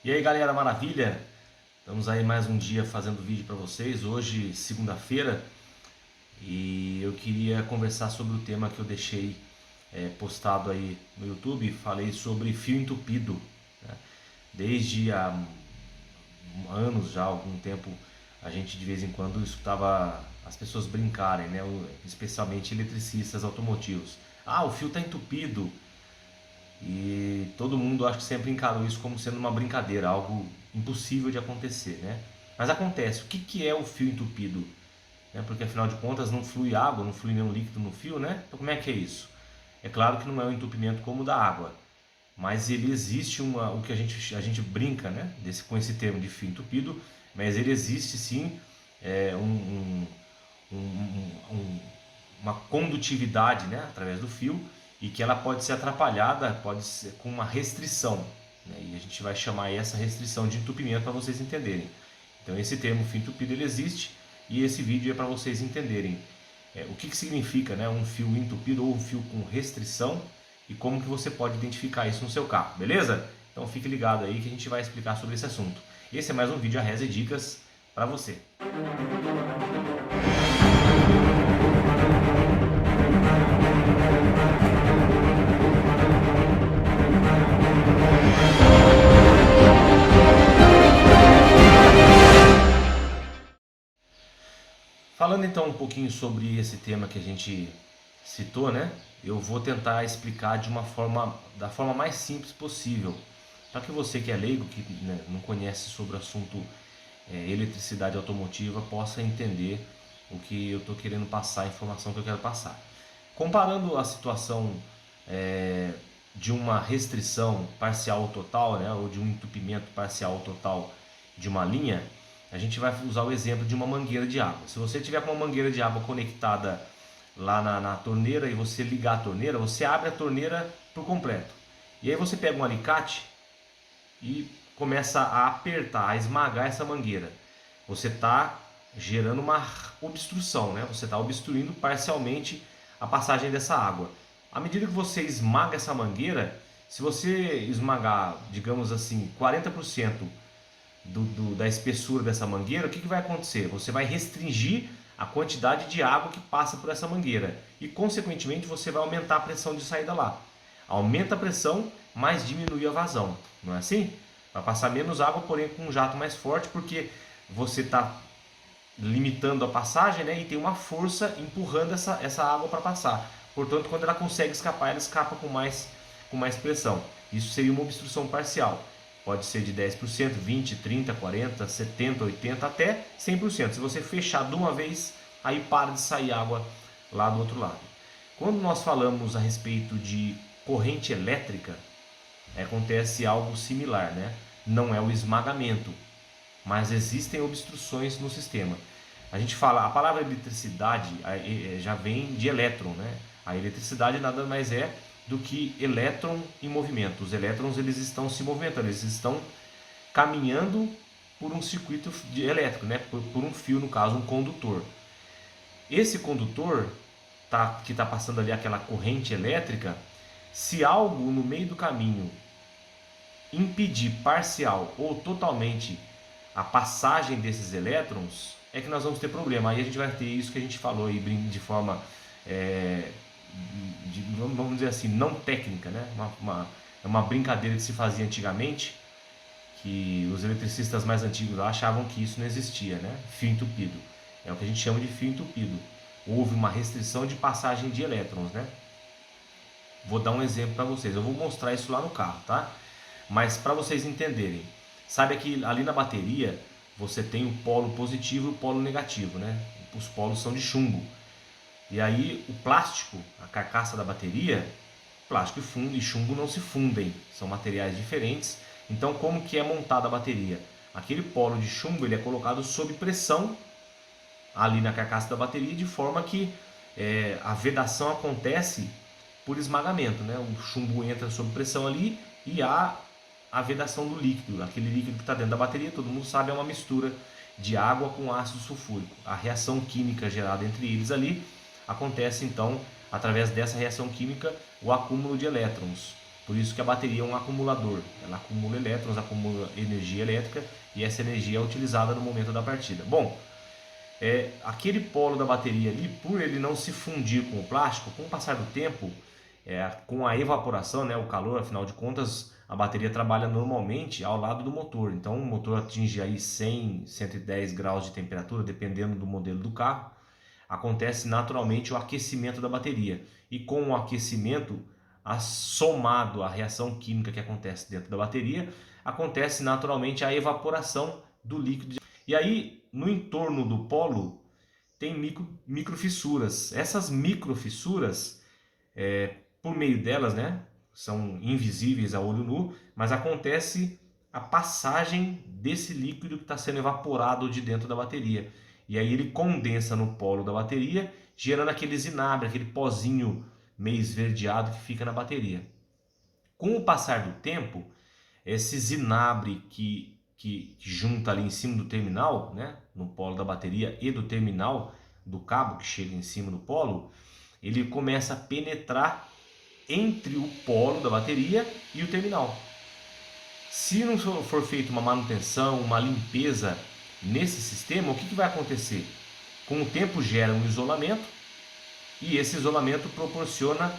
E aí galera, maravilha? Estamos aí mais um dia fazendo vídeo para vocês, hoje segunda-feira, e eu queria conversar sobre o tema que eu deixei postado aí no YouTube. Falei sobre fio entupido, né? Desde há anos já, algum tempo, a gente de vez em quando escutava as pessoas brincarem, né? Especialmente eletricistas automotivos. Ah, o fio está entupido. E todo mundo acho que sempre encarou isso como sendo uma brincadeira, algo impossível de acontecer, né? Mas acontece. O que é o fio entupido? Né? Porque afinal de contas não flui água, não flui nenhum líquido no fio, né? Então como é que é isso? É claro que não é um entupimento como o da água, mas ele existe o que a gente brinca, né? Com esse termo de fio entupido, mas ele existe sim é, um, um, um, um, uma condutividade, né, através do fio, e que ela pode ser atrapalhada, pode ser com uma restrição, né, e a gente vai chamar essa restrição de entupimento para vocês entenderem. Então esse termo fio entupido ele existe, e esse vídeo é para vocês entenderem o que significa, né, um fio entupido ou um fio com restrição, e como que você pode identificar isso no seu carro, beleza? Então fique ligado aí que a gente vai explicar sobre esse assunto. Esse é mais um vídeo a Reza e Dicas para você. Falando então um pouquinho sobre esse tema que a gente citou, né? Eu vou tentar explicar da forma mais simples possível, para que você que é leigo, que né, não conhece sobre o assunto eletricidade automotiva, possa entender o que eu estou querendo passar, a informação que eu quero passar. Comparando a situação de uma restrição parcial ou total, né, ou de um entupimento parcial ou total de uma linha, a gente vai usar o exemplo de uma mangueira de água. Se você tiver com uma mangueira de água conectada lá na torneira e você ligar a torneira, você abre a torneira por completo. E aí você pega um alicate e começa a apertar, a esmagar essa mangueira. Você está gerando uma obstrução, né? Você está obstruindo parcialmente a passagem dessa água. À medida que você esmaga essa mangueira, se você esmagar, digamos assim, 40% da espessura dessa mangueira, o que vai acontecer? Você vai restringir a quantidade de água que passa por essa mangueira e, consequentemente, você vai aumentar a pressão de saída lá. Aumenta a pressão, mas diminui a vazão, não é assim? Vai passar menos água, porém com um jato mais forte, porque você está limitando a passagem, né, e tem uma força empurrando essa água para passar. Portanto, quando ela consegue escapar, ela escapa com mais pressão. Isso seria uma obstrução parcial. Pode ser de 10%, 20%, 30%, 40%, 70%, 80% até 100%. Se você fechar de uma vez, aí para de sair água lá do outro lado. Quando nós falamos a respeito de corrente elétrica, acontece algo similar, né? Não é o esmagamento, mas existem obstruções no sistema. A gente fala, a palavra eletricidade já vem de elétron, né? A eletricidade nada mais é do que elétron em movimento. Os elétrons eles estão se movimentando, eles estão caminhando por um circuito elétrico, né? Por um fio, no caso, um condutor. Esse condutor que está passando ali aquela corrente elétrica, se algo no meio do caminho impedir parcial ou totalmente a passagem desses elétrons, é que nós vamos ter problema. Aí a gente vai ter isso que a gente falou aí de forma, vamos dizer assim, não técnica, né? Uma brincadeira que se fazia antigamente, que os eletricistas mais antigos achavam que isso não existia, né? Fio entupido. É o que a gente chama de fio entupido. Houve uma restrição de passagem de elétrons, né? Vou dar um exemplo para vocês. Eu vou mostrar isso lá no carro, tá? Mas para vocês entenderem, sabe que ali na bateria você tem o polo positivo e o polo negativo, né? Os polos são de chumbo. E aí o plástico, a carcaça da bateria, plástico e chumbo não se fundem, são materiais diferentes. Então como que é montada a bateria? Aquele polo de chumbo ele é colocado sob pressão ali na carcaça da bateria, de forma que a vedação acontece por esmagamento, né? O chumbo entra sob pressão ali e há a vedação do líquido. Aquele líquido que está dentro da bateria, todo mundo sabe, é uma mistura de água com ácido sulfúrico. A reação química gerada entre eles ali acontece então, através dessa reação química, o acúmulo de elétrons. Por isso que a bateria é um acumulador, ela acumula elétrons, acumula energia elétrica e essa energia é utilizada no momento da partida. Bom, aquele polo da bateria ali, por ele não se fundir com o plástico, com o passar do tempo, com a evaporação, né, o calor, afinal de contas, a bateria trabalha normalmente ao lado do motor. Então o motor atinge aí 100, 110 graus de temperatura, dependendo do modelo do carro. Acontece naturalmente o aquecimento da bateria. E com o aquecimento, somado à reação química que acontece dentro da bateria, acontece naturalmente a evaporação do líquido. E aí, no entorno do polo, tem microfissuras. Essas microfissuras, por meio delas, né, são invisíveis a olho nu, mas acontece a passagem desse líquido que está sendo evaporado de dentro da bateria. E aí ele condensa no polo da bateria, gerando aquele zinabre, aquele pozinho meio esverdeado que fica na bateria. Com o passar do tempo, esse zinabre que junta ali em cima do terminal, né, no polo da bateria e do terminal do cabo que chega em cima do polo, ele começa a penetrar entre o polo da bateria e o terminal. Se não for feita uma manutenção, uma limpeza nesse sistema, o que vai acontecer? Com o tempo gera um isolamento e esse isolamento proporciona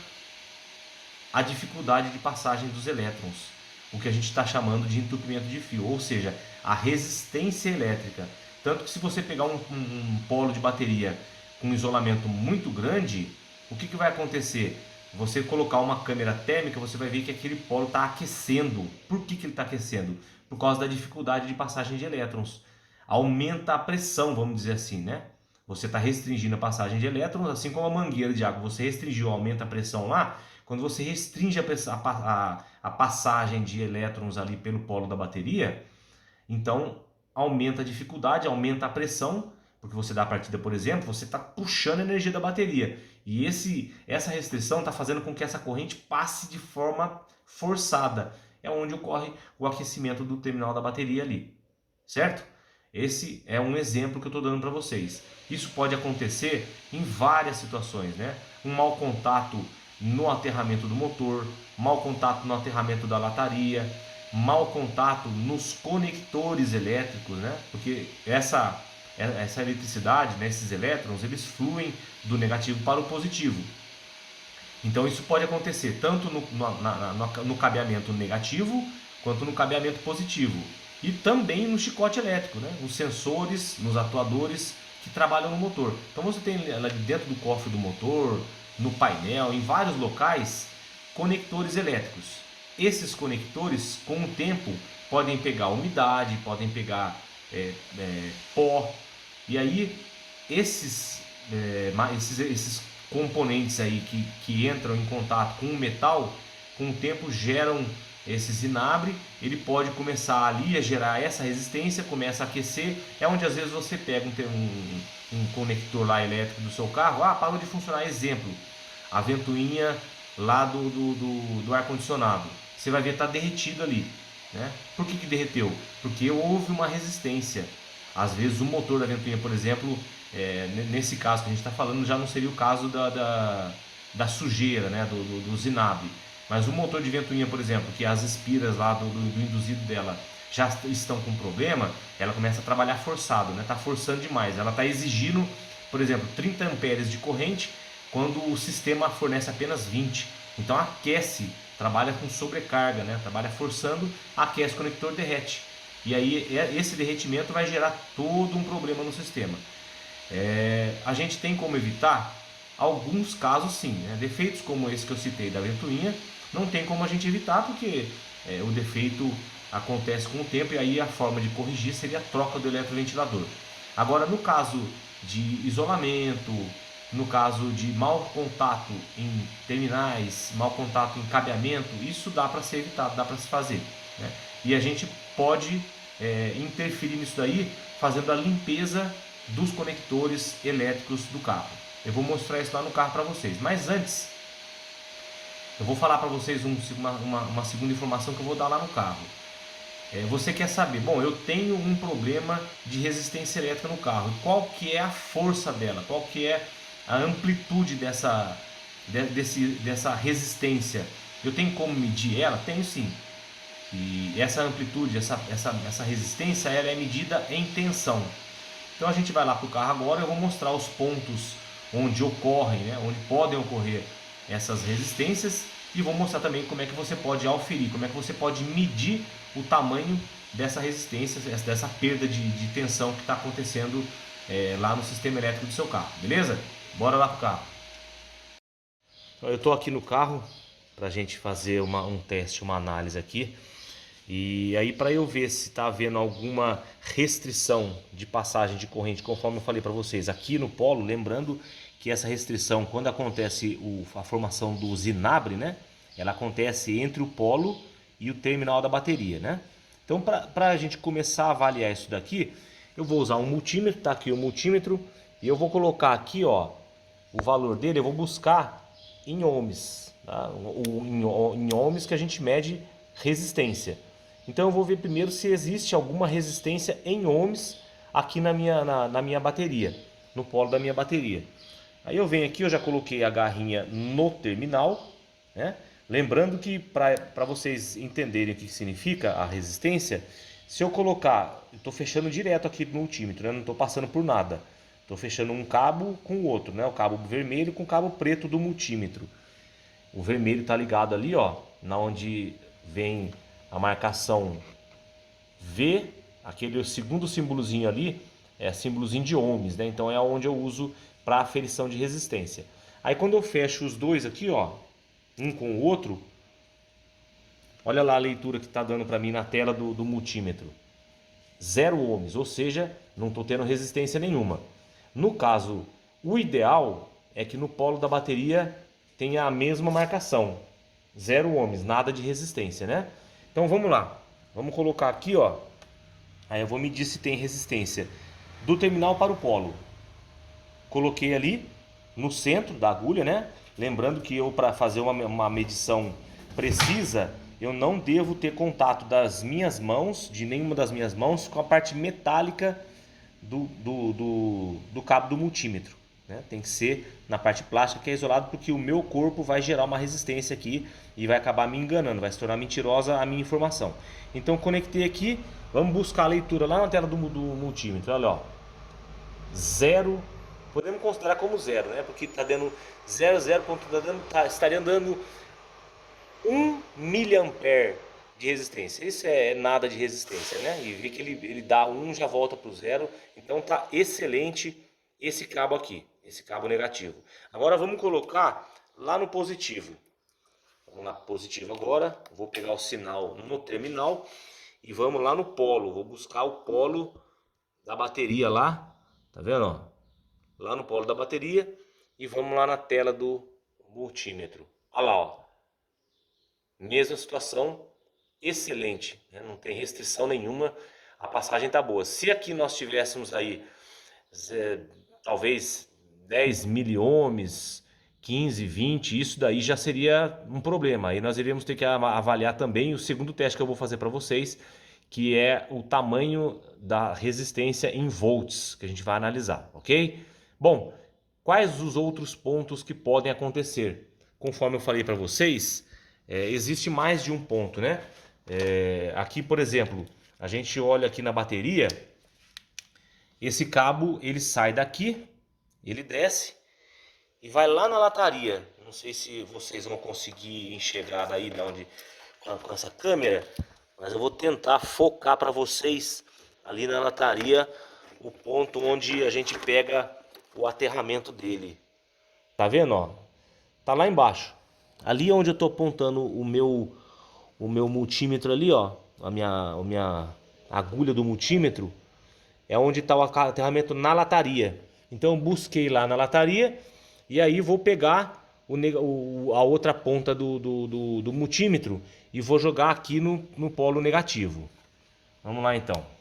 a dificuldade de passagem dos elétrons, o que a gente está chamando de entupimento de fio, ou seja, a resistência elétrica. Tanto que se você pegar um polo de bateria com isolamento muito grande, o que vai acontecer? Você colocar uma câmera térmica, você vai ver que aquele polo está aquecendo. Por que ele está aquecendo? Por causa da dificuldade de passagem de elétrons. Aumenta a pressão, vamos dizer assim, né? Você está restringindo a passagem de elétrons, assim como a mangueira de água. Você restringiu, aumenta a pressão lá. Quando você restringe a passagem de elétrons ali pelo polo da bateria, então aumenta a dificuldade, aumenta a pressão, porque você dá a partida, por exemplo, você está puxando a energia da bateria. E essa restrição está fazendo com que essa corrente passe de forma forçada. É onde ocorre o aquecimento do terminal da bateria ali, certo? Esse é um exemplo que eu estou dando para vocês. Isso pode acontecer em várias situações, né? Um mau contato no aterramento do motor, mau contato no aterramento da lataria, mau contato nos conectores elétricos, né? Porque essa eletricidade, né, esses elétrons, eles fluem do negativo para o positivo. Então isso pode acontecer tanto no cabeamento negativo quanto no cabeamento positivo. E também no chicote elétrico, né? Nos sensores, nos atuadores que trabalham no motor. Então você tem lá dentro do cofre do motor, no painel, em vários locais, conectores elétricos. Esses conectores, com o tempo, podem pegar umidade, podem pegar pó. E aí esses componentes aí que entram em contato com o metal, com o tempo geram esse zinabre, ele pode começar ali a gerar essa resistência, começa a aquecer, é onde às vezes você pega um conector lá elétrico do seu carro, parou de funcionar, exemplo, a ventoinha lá do ar-condicionado, você vai ver que está derretido ali, né? Por que derreteu? Porque houve uma resistência. Às vezes o motor da ventoinha, por exemplo, nesse caso que a gente está falando, já não seria o caso da sujeira, né? do zinabre. Mas o motor de ventoinha, por exemplo, que as espiras lá do induzido dela já estão com problema, ela começa a trabalhar forçado, né? Está forçando demais. Ela está exigindo, por exemplo, 30 amperes de corrente, quando o sistema fornece apenas 20. Então aquece, trabalha com sobrecarga, né? Trabalha forçando, aquece o conector, derrete. E aí esse derretimento vai gerar todo um problema no sistema. A gente tem como evitar? Alguns casos sim, né? Defeitos como esse que eu citei da ventoinha, não tem como a gente evitar, porque o defeito acontece com o tempo e aí a forma de corrigir seria a troca do eletroventilador. Agora, no caso de isolamento, no caso de mau contato em terminais, mau contato em cabeamento, isso dá para ser evitado, dá para se fazer, né? E a gente pode interferir nisso daí fazendo a limpeza dos conectores elétricos do carro. Eu vou mostrar isso lá no carro para vocês, mas antes eu vou falar para vocês uma segunda informação que eu vou dar lá no carro. Você quer saber, bom, eu tenho um problema de resistência elétrica no carro, qual que é a força dela, qual que é a amplitude dessa resistência? Eu tenho como medir ela? Tenho sim. E essa amplitude, essa resistência, ela é medida em tensão. Então a gente vai lá para o carro agora, eu vou mostrar os pontos onde ocorrem, né, onde podem ocorrer essas resistências, e vou mostrar também como é que você pode auferir, como é que você pode medir o tamanho dessa resistência, dessa perda de tensão que está acontecendo lá no sistema elétrico do seu carro, beleza? Bora lá para o carro. Eu estou aqui no carro para a gente fazer um teste, uma análise aqui. E aí para eu ver se está havendo alguma restrição de passagem de corrente, conforme eu falei para vocês, aqui no polo, lembrando que essa restrição, quando acontece a formação do zinabre, né, ela acontece entre o polo e o terminal da bateria, né? Então para a gente começar a avaliar isso daqui, eu vou usar um multímetro, tá aqui o multímetro, e eu vou colocar aqui, ó, o valor dele, eu vou buscar em ohms, tá? Em ohms que a gente mede resistência. Então eu vou ver primeiro se existe alguma resistência em ohms aqui na minha bateria, no polo da minha bateria. Aí eu venho aqui, eu já coloquei a garrinha no terminal, né? Lembrando que para vocês entenderem o que significa a resistência, se eu colocar, eu estou fechando direto aqui no multímetro, né? Não estou passando por nada. Estou fechando um cabo com o outro, né? O cabo vermelho com o cabo preto do multímetro. O vermelho está ligado ali, ó, na onde vem a marcação V, aquele segundo símbolozinho ali é símbolozinho de ohms, né? Então é onde eu uso para aferição de resistência. Aí quando eu fecho os dois aqui, ó, um com o outro, olha lá a leitura que está dando para mim na tela do multímetro. 0 ohms, ou seja, não estou tendo resistência nenhuma. No caso, o ideal é que no polo da bateria tenha a mesma marcação. 0 ohms, nada de resistência, né? Então vamos lá. Vamos colocar aqui, ó. Aí eu vou medir se tem resistência do terminal para o polo. Coloquei ali no centro da agulha, né? Lembrando que eu, para fazer uma medição precisa, eu não devo ter contato das minhas mãos, de nenhuma das minhas mãos, com a parte metálica do cabo do multímetro, né? Tem que ser na parte plástica, que é isolado, porque o meu corpo vai gerar uma resistência aqui e vai acabar me enganando, vai se tornar mentirosa a minha informação. Então conectei aqui, vamos buscar a leitura lá na tela do multímetro, olha, ó, 0, podemos considerar como 0, né? Porque está dando 0,0, estaria dando 1 miliampere de resistência. Isso é nada de resistência, né? E vi que ele dá 1, já volta para o 0. Então tá excelente esse cabo aqui, esse cabo negativo. Agora vamos colocar lá no positivo. Vamos lá, positivo agora. Vou pegar o sinal no terminal e vamos lá no polo. Vou buscar o polo da bateria lá, tá vendo, ó? Lá no polo da bateria, e vamos lá na tela do multímetro. Olha lá, ó. Mesma situação, excelente, né? Não tem restrição nenhuma, a passagem tá boa. Se aqui nós tivéssemos aí talvez 10 miliohms, 15, 20, isso daí já seria um problema. Aí nós iríamos ter que avaliar também o segundo teste que eu vou fazer para vocês, que é o tamanho da resistência em volts, que a gente vai analisar, ok? Bom, quais os outros pontos que podem acontecer? Conforme eu falei para vocês, existe mais de um ponto, né? Aqui, por exemplo, a gente olha aqui na bateria, esse cabo ele sai daqui, ele desce e vai lá na lataria. Não sei se vocês vão conseguir enxergar daí de onde, com essa câmera, mas eu vou tentar focar para vocês ali na lataria o ponto onde a gente pega o aterramento dele. Tá vendo, ó? Tá lá embaixo. Ali onde eu tô apontando o meu multímetro ali, ó, a minha agulha do multímetro, é onde está o aterramento na lataria. Então eu busquei lá na lataria e aí vou pegar a outra ponta do multímetro e vou jogar aqui no polo negativo. Vamos lá então.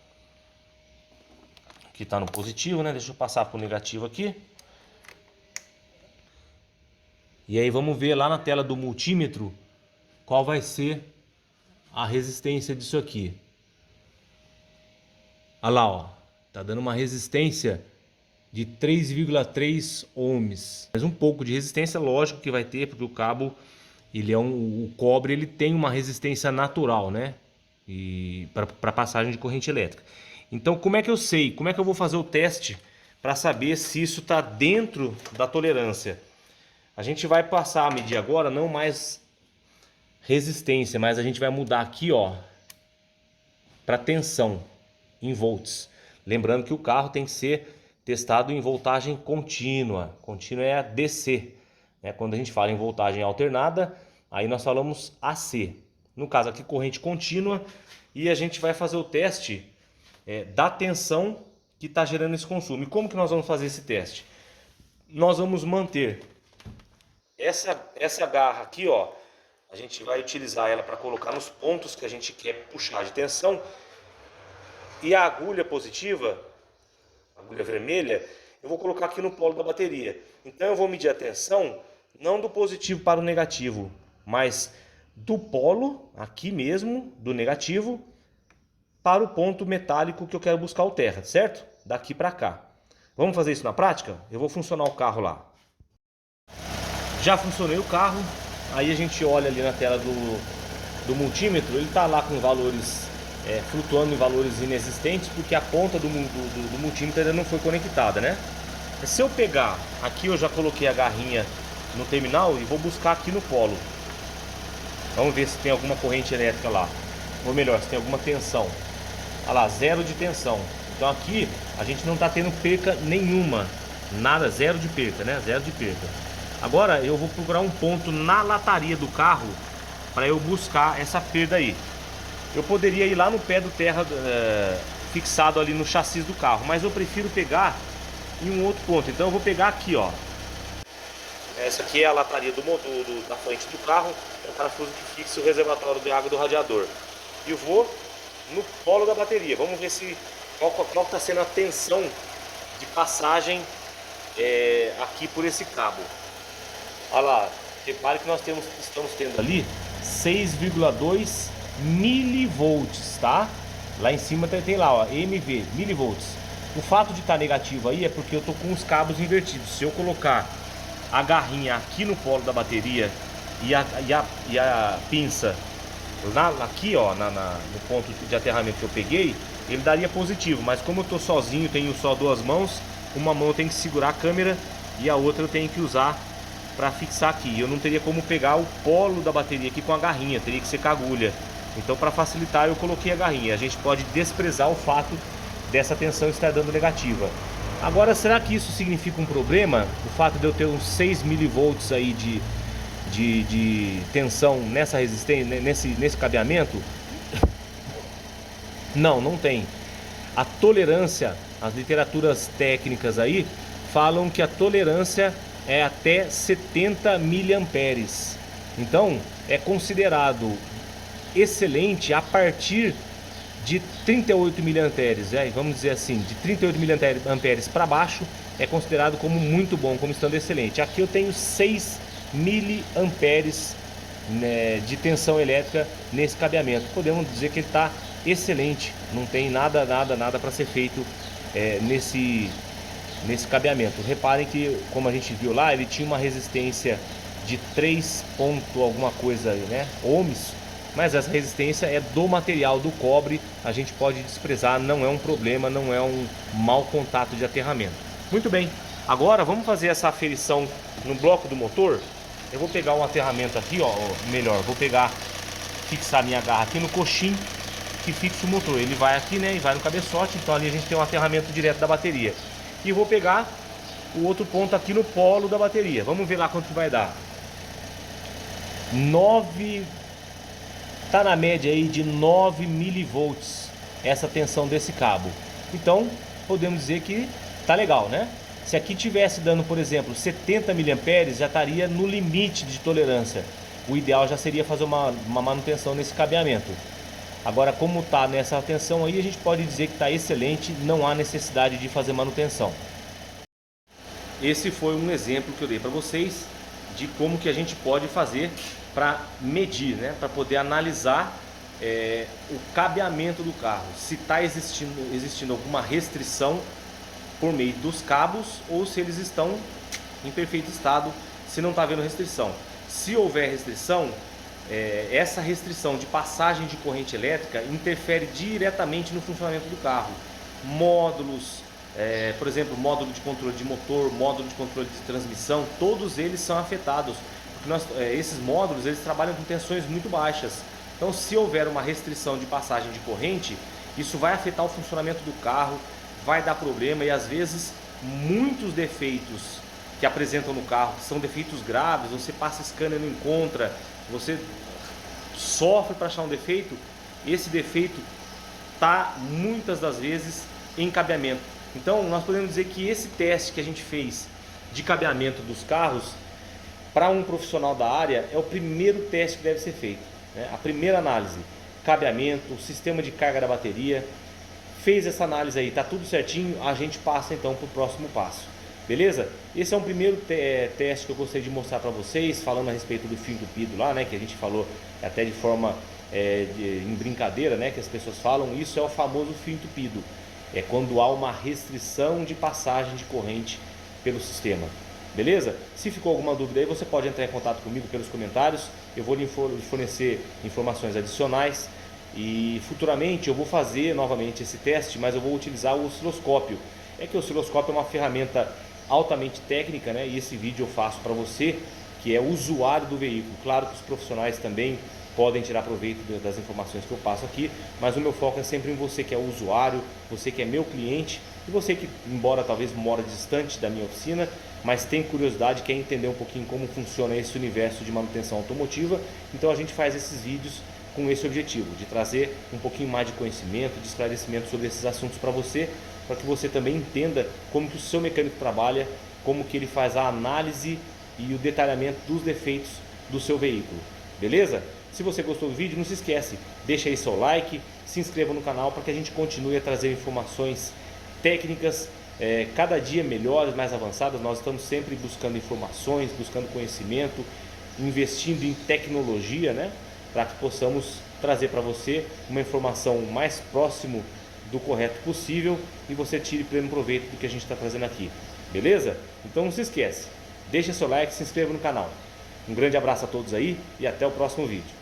Aqui está no positivo, né? Deixa eu passar para o negativo aqui. E aí vamos ver lá na tela do multímetro qual vai ser a resistência disso aqui. Olha lá, ó. Tá dando uma resistência de 3,3 ohms. Mas um pouco de resistência, lógico que vai ter, porque o cabo o cobre ele tem uma resistência natural, né? E para passagem de corrente elétrica. Então, como é que eu sei? Como é que eu vou fazer o teste para saber se isso está dentro da tolerância? A gente vai passar a medir agora não mais resistência, mas a gente vai mudar aqui, ó, para tensão em volts. Lembrando que o carro tem que ser testado em voltagem contínua. Contínua é a DC, né? Quando a gente fala em voltagem alternada, aí nós falamos AC. No caso aqui, corrente contínua, e a gente vai fazer o teste da tensão que está gerando esse consumo. E como que nós vamos fazer esse teste? Nós vamos manter essa garra aqui, ó, a gente vai utilizar ela para colocar nos pontos que a gente quer puxar de tensão. E a agulha positiva, a agulha vermelha, eu vou colocar aqui no polo da bateria. Então eu vou medir a tensão, não do positivo para o negativo, mas do polo, aqui mesmo, do negativo, para o ponto metálico que eu quero buscar o terra, certo? Daqui para cá. Vamos fazer isso na prática? Eu vou funcionar o carro lá. Já funcionei o carro, aí a gente olha ali na tela do multímetro, ele está lá com valores flutuando em valores inexistentes, porque a ponta do multímetro ainda não foi conectada, né? Se eu pegar, aqui eu já coloquei a garrinha no terminal e vou buscar aqui no polo. Vamos ver se tem alguma corrente elétrica lá, ou melhor, se tem alguma tensão. Olha lá, zero de tensão. Então aqui a gente não está tendo perca nenhuma, nada, zero de perca, né? Zero de perca. Agora eu vou procurar um ponto na lataria do carro para eu buscar essa perda aí. Eu poderia ir lá no pé do terra fixado ali no chassi do carro, mas eu prefiro pegar em um outro ponto. Então eu vou pegar aqui, ó. Essa aqui é a lataria da frente do carro, é o parafuso que fixa o reservatório de água do radiador. E eu vou no polo da bateria. Vamos ver qual está sendo a tensão de passagem aqui por esse cabo. Olha lá, repare que nós estamos tendo ali 6,2 milivolts, tá? Lá em cima tem lá, ó, MV, milivolts. O fato de estar negativo aí é porque eu tô com os cabos invertidos. Se eu colocar a garrinha aqui no polo da bateria e a pinça aqui, ó, no ponto de aterramento que eu peguei, ele daria positivo. Mas como eu tô sozinho, tenho só duas mãos, uma mão eu tenho que segurar a câmera e a outra eu tenho que usar para fixar aqui. Eu não teria como pegar o polo da bateria aqui com a garrinha, teria que ser com a agulha. Então, para facilitar, eu coloquei a garrinha. A gente pode desprezar o fato dessa tensão estar dando negativa. Agora, será que isso significa um problema? O fato de eu ter uns 6 milivolts aí de tensão nessa resistência, nesse cabeamento? Não, não tem. A tolerância, as literaturas técnicas aí falam que a tolerância é até 70 miliamperes. Então é considerado excelente a partir de 38 miliamperes, vamos dizer assim, de 38 miliamperes para baixo é considerado como muito bom, como estando excelente. Aqui eu tenho 6 miliamperes, né, de tensão elétrica nesse cabeamento. Podemos dizer que ele está excelente, não tem nada para ser feito nesse cabeamento. Reparem que, como a gente viu lá, ele tinha uma resistência de 3 ponto alguma coisa, né, ohms, mas essa resistência é do material do cobre, a gente pode desprezar, não é um problema, não é um mau contato de aterramento. Muito bem, agora vamos fazer essa aferição no bloco do motor. Eu vou pegar um aterramento aqui, ó, melhor, vou fixar minha garra aqui no coxim que fixa o motor. Ele vai aqui, né, e vai no cabeçote, então ali a gente tem um aterramento direto da bateria. E vou pegar o outro ponto aqui no polo da bateria. Vamos ver lá quanto que vai dar. 9, tá na média aí de 9 milivolts essa tensão desse cabo. Então podemos dizer que tá legal, né? Se aqui tivesse dando, por exemplo, 70 miliamperes, já estaria no limite de tolerância. O ideal já seria fazer uma manutenção nesse cabeamento. Agora, como está nessa tensão aí, a gente pode dizer que está excelente, não há necessidade de fazer manutenção. Esse foi um exemplo que eu dei para vocês de como que a gente pode fazer para medir, né? Para poder analisar o cabeamento do carro, se está existindo alguma restrição por meio dos cabos ou se eles estão em perfeito estado, se não está havendo restrição. Se houver restrição, essa restrição de passagem de corrente elétrica interfere diretamente no funcionamento do carro. Módulos, por exemplo, módulo de controle de motor, módulo de controle de transmissão, todos eles são afetados, porque esses módulos eles trabalham com tensões muito baixas. Então, se houver uma restrição de passagem de corrente, isso vai afetar o funcionamento do carro, vai dar problema, e às vezes muitos defeitos que apresentam no carro, que são defeitos graves, você passa scanner e não encontra, você sofre para achar um defeito, esse defeito está muitas das vezes em cabeamento. Então nós podemos dizer que esse teste que a gente fez de cabeamento dos carros, para um profissional da área, é o primeiro teste que deve ser feito, né? A primeira análise, cabeamento, sistema de carga da bateria. Fez essa análise aí, tá tudo certinho, a gente passa então para o próximo passo. Beleza? Esse é um primeiro teste que eu gostaria de mostrar para vocês, falando a respeito do fio entupido lá, né? Que a gente falou até de forma em brincadeira, né? Que as pessoas falam, isso é o famoso fio entupido. É quando há uma restrição de passagem de corrente pelo sistema. Beleza? Se ficou alguma dúvida aí, você pode entrar em contato comigo pelos comentários. Eu vou lhe fornecer informações adicionais. E futuramente eu vou fazer novamente esse teste, mas eu vou utilizar o osciloscópio. É que o osciloscópio é uma ferramenta altamente técnica, né? E esse vídeo eu faço para você que é usuário do veículo. Claro que os profissionais também podem tirar proveito das informações que eu passo aqui, mas o meu foco é sempre em você que é usuário, você que é meu cliente, e você que, embora talvez mora distante da minha oficina, mas tem curiosidade, quer entender um pouquinho como funciona esse universo de manutenção automotiva. Então a gente faz esses vídeos com esse objetivo, de trazer um pouquinho mais de conhecimento, de esclarecimento sobre esses assuntos para você, para que você também entenda como que o seu mecânico trabalha, como que ele faz a análise e o detalhamento dos defeitos do seu veículo. Beleza? Se você gostou do vídeo, não se esquece, deixa aí seu like, se inscreva no canal para que a gente continue a trazer informações técnicas cada dia melhores, mais avançadas. Nós estamos sempre buscando informações, buscando conhecimento, investindo em tecnologia, né? Para que possamos trazer para você uma informação mais próximo do correto possível e você tire pleno proveito do que a gente está trazendo aqui. Beleza? Então não se esquece, deixa seu like, se inscreva no canal. Um grande abraço a todos aí e até o próximo vídeo.